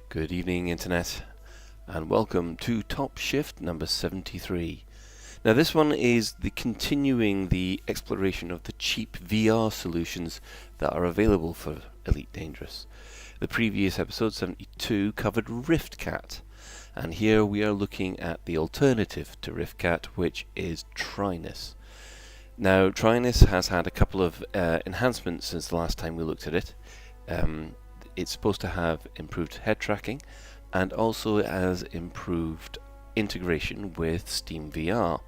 Good evening, Internet, and welcome to Top Shift number 73. Now, this one is continuing the exploration of the cheap VR solutions that are available for Elite Dangerous. The previous episode, 72, covered RiftCat, and here we are looking at the alternative to RiftCat, which is Trinus. Now, Trinus has had a couple of enhancements since the last time we looked at it. It's supposed to have improved head tracking, and also it has improved integration with Steam VR.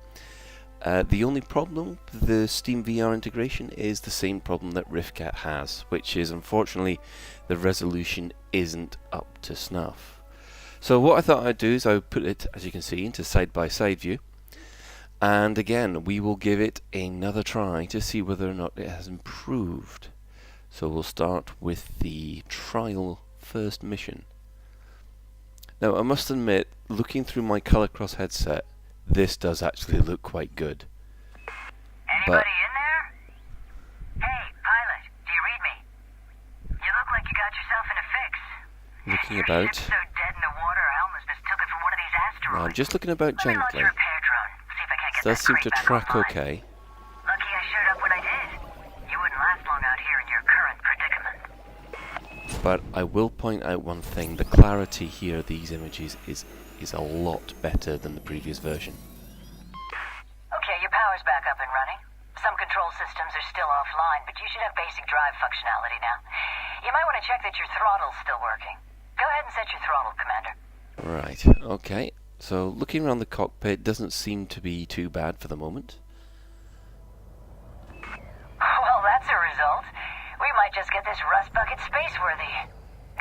The only problem with the Steam VR integration is the same problem that RiftCat has, which is unfortunately the resolution isn't up to snuff. So what I thought I'd do is I would put it, as you can see, into side-by-side view, and again we will give it another try to see whether or not it has improved. So we'll start with the trial first mission. Now, I must admit, looking through my Colorcross headset, this does actually look quite good. Anybody in there? Hey, pilot, do you read me? You look like you got yourself in a fix. Looking Your about. ship's so dead in the water, I almost mistook it for one of these asteroids. Now, I'm just looking about Let me launch gently. a repair drone, see if I can't get Does that seem crate to back track online. okay. Lucky I showed up when I did. You wouldn't last long out here in your current predicament. But I will point out one thing: the clarity here of these images is a lot better than the previous version. Okay, your power's back up and running. Some control systems are still offline, but you should have basic drive functionality now. You might want to check that your throttle's still working. Go ahead and set your throttle, Commander. Right, okay. So looking around the cockpit doesn't seem to be too bad for the moment. Well, that's a result. We might just get this rust bucket space-worthy.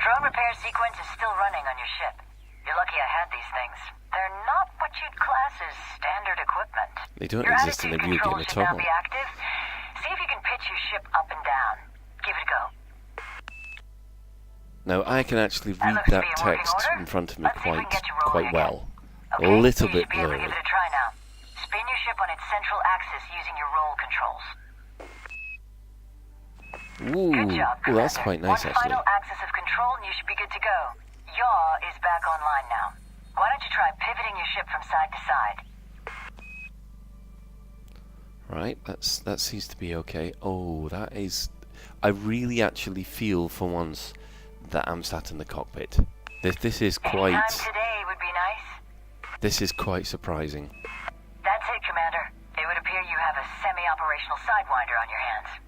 Drone repair sequence is still running on your ship. You're lucky I had these things. They're not what you'd class as standard equipment. They don't Your exist in a attitude real game control at should now all. be active. See if you can pitch your ship up and down. Give it a go. Now I can actually That read looks to that be in working text order. in front of me Let's see if we can get you quite rolling well. Okay, A little you bit should be able to blurry. give it a try now. Spin your ship on its central axis using your roll controls. Ooh, Good job, ooh, that's Commander. quite nice One actually. final axis of control and you should be good to go. Yaw is back online now. Why don't you try pivoting your ship from side to side? Right, that seems to be okay. Oh, that is... I really actually feel for once that I'm sat in the cockpit. This is quite... Anytime today would be nice. This is quite surprising. That's it, Commander. It would appear you have a semi-operational sidewinder on your hands.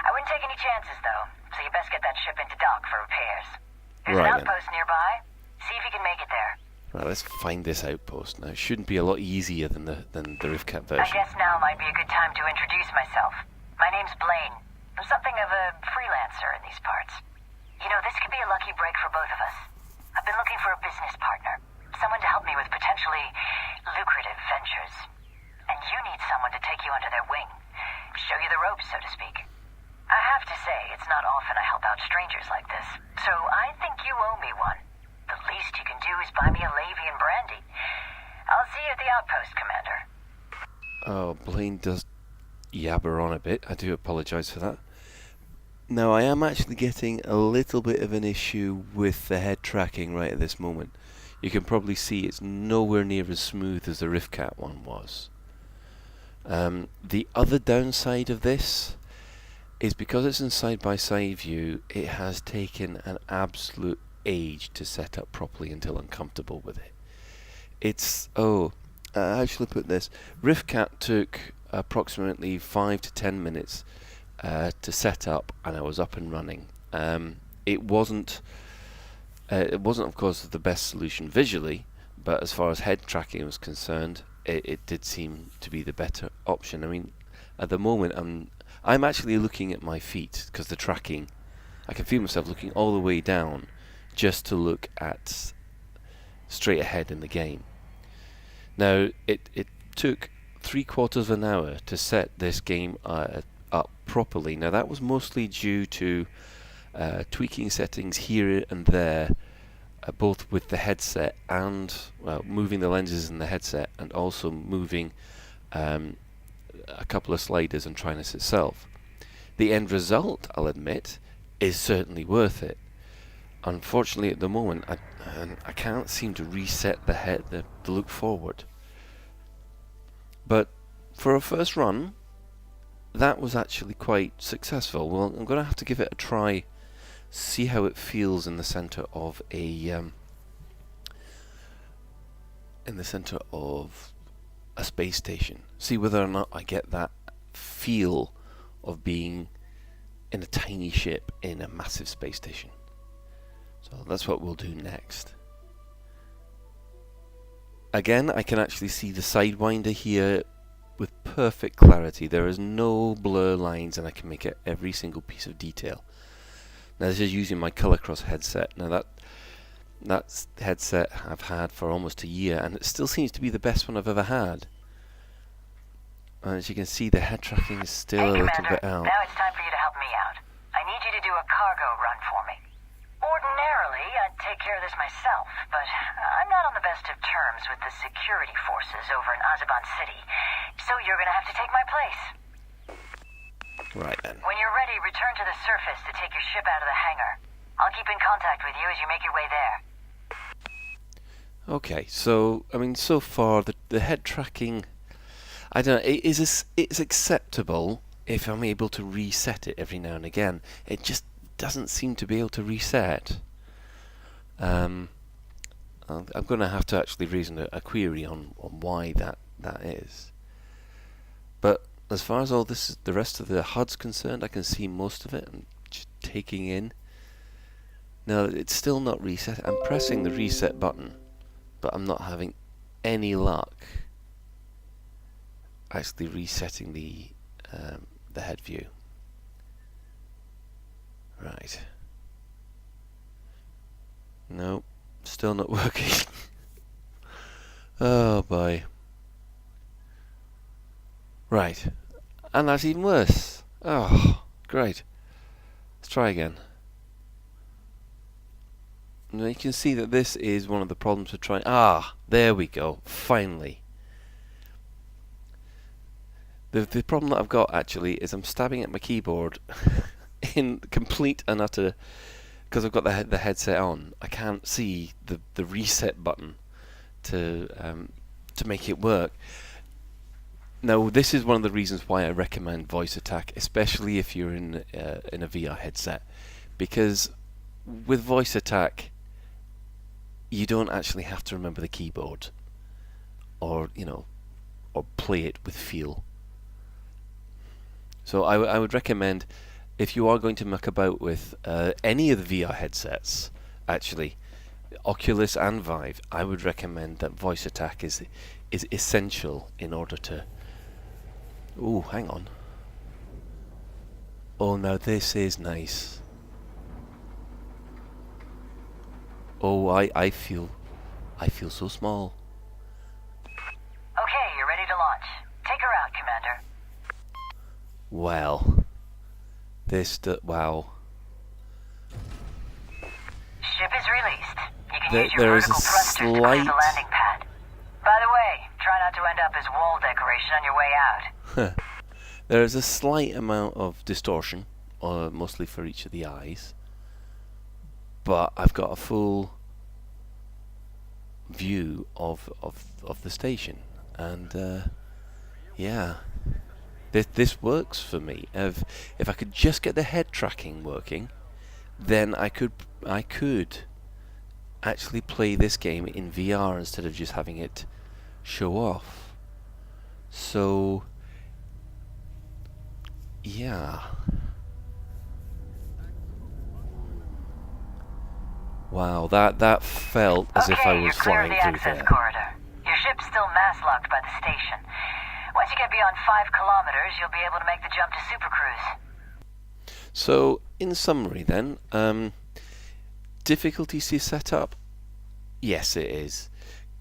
I wouldn't take any chances, though, so you best get that ship into dock for repairs. There's Right an then. outpost nearby. See if you can make it there. Right, let's find this outpost. Now, it shouldn't be a lot easier than the RiftCat I version. guess now might be a good time to introduce myself. My name's Blaine. I'm something of a freelancer in these parts. You know, this could be a lucky break for both of us. I've been looking for a business partner, someone to help me with potentially lucrative ventures. And you need someone to take you under their wing, show you the ropes, so to speak. I have to say, it's not often I help out strangers like this, so I think you owe me one. The least you can do is buy me a Levy and brandy. I'll see you at the outpost, Commander. Oh, Blaine does yabber on a bit. I do apologise for that. Now, I am actually getting a little bit of an issue with the head tracking right at this moment. You can probably see it's nowhere near as smooth as the RiftCat one was. The other downside of this is because it's in side-by-side view, it has taken an absolute age to set up properly until I'm comfortable with it. It's... how shall I put this? RiftCat took approximately 5 to 10 minutes to set up, and I was up and running. It wasn't, of course, the best solution visually, but as far as head tracking was concerned, it did seem to be the better option. I mean, at the moment, I'm actually looking at my feet because the tracking, I can feel myself looking all the way down just to look at straight ahead in the game. Now, it took 3/4 of an hour to set this game up properly. Now, that was mostly due to tweaking settings here and there, both with the headset and, well, moving the lenses in the headset and also moving a couple of sliders on Trinus itself. The end result, I'll admit, is certainly worth it. unfortunately at the moment I can't seem to reset the head, the look forward. But for a first run, that was actually quite successful. Well, I'm going to have to give it a try, see how it feels in the center of a space station. See whether or not I get that feel of being in a tiny ship in a massive space station. So that's what we'll do next. Again, I can actually see the Sidewinder here with perfect clarity. There is no blur lines, and I can make out every single piece of detail. Now this is using my Colorcross headset. Now that headset I've had for almost a year, and it still seems to be the best one I've ever had. And as you can see, the head tracking is still a little bit out. Now it's time for you to help me out. I need you to do a cargo run for me. Ordinarily, I'd take care of this myself, but I'm not on the best of terms with the security forces over in Azeban City, so you're gonna have to take my place. Right then. When you're ready, return to the surface to take your ship out of the hangar. I'll keep in contact with you as you make your way there. Okay, so I mean, so far the head tracking, I don't know, it's acceptable if I'm able to reset it every now and again. It just doesn't seem to be able to reset. I'm going to have to actually raise a query on why that is. But as far as all this, the rest of the HUD's concerned, I can see most of it. I'm just taking in. Now it's still not reset. I'm pressing the reset button, but I'm not having any luck actually resetting the head view. Right. No, still not working. Oh boy. Right. And that's even worse. Oh, great. Let's try again. Now you can see that this is one of the problems with trying. Ah, there we go. Finally. The problem that I've got actually is I'm stabbing at my keyboard in complete and utter, because I've got the headset on. I can't see the reset button to make it work. Now this is one of the reasons why I recommend voice attack, especially if you're in a VR headset, because with voice attack you don't actually have to remember the keyboard, or or play it with feel. So I would recommend, if you are going to muck about with any of the VR headsets, actually, Oculus and Vive, I would recommend that voice attack is essential in order to... Ooh, hang on. Oh, now this is nice. Oh, I feel so small. Okay, you're ready to launch. Take her out, Commander. Well, wow. Ship is released. You can use your There is a vertical thrusters to clear the slight... landing pad. By the way, try not to end up as wall decoration on your way out. There is a slight amount of distortion, mostly for each of the eyes, but I've got a full view of the station, and yeah, this works for me. If I could just get the head tracking working, then I could actually play this game in VR instead of just having it show off. So yeah. Wow, that felt as if I was flying through there. Corridor. Your ship's still mass-locked by the station. Once you get beyond 5 kilometers, you'll be able to make the jump to Supercruise. So, in summary then, difficulty to set up? Yes, it is.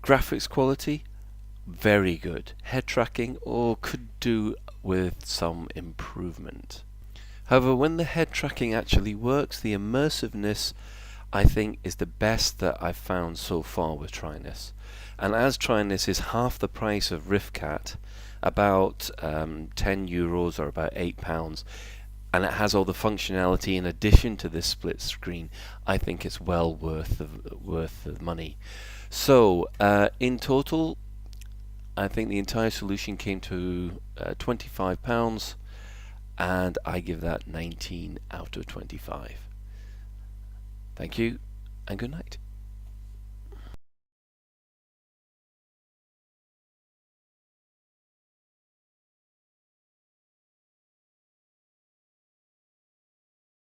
Graphics quality? Very good. Head tracking? Could do with some improvement. However, when the head tracking actually works, the immersiveness, I think, is the best that I've found so far with Trinus. And as Trinus is half the price of Riftcat, about €10 or about £8, and it has all the functionality in addition to this split screen, I think it's well worth the money. So in total, I think the entire solution came to £25, and I give that 19 out of 25. Thank you, and good night.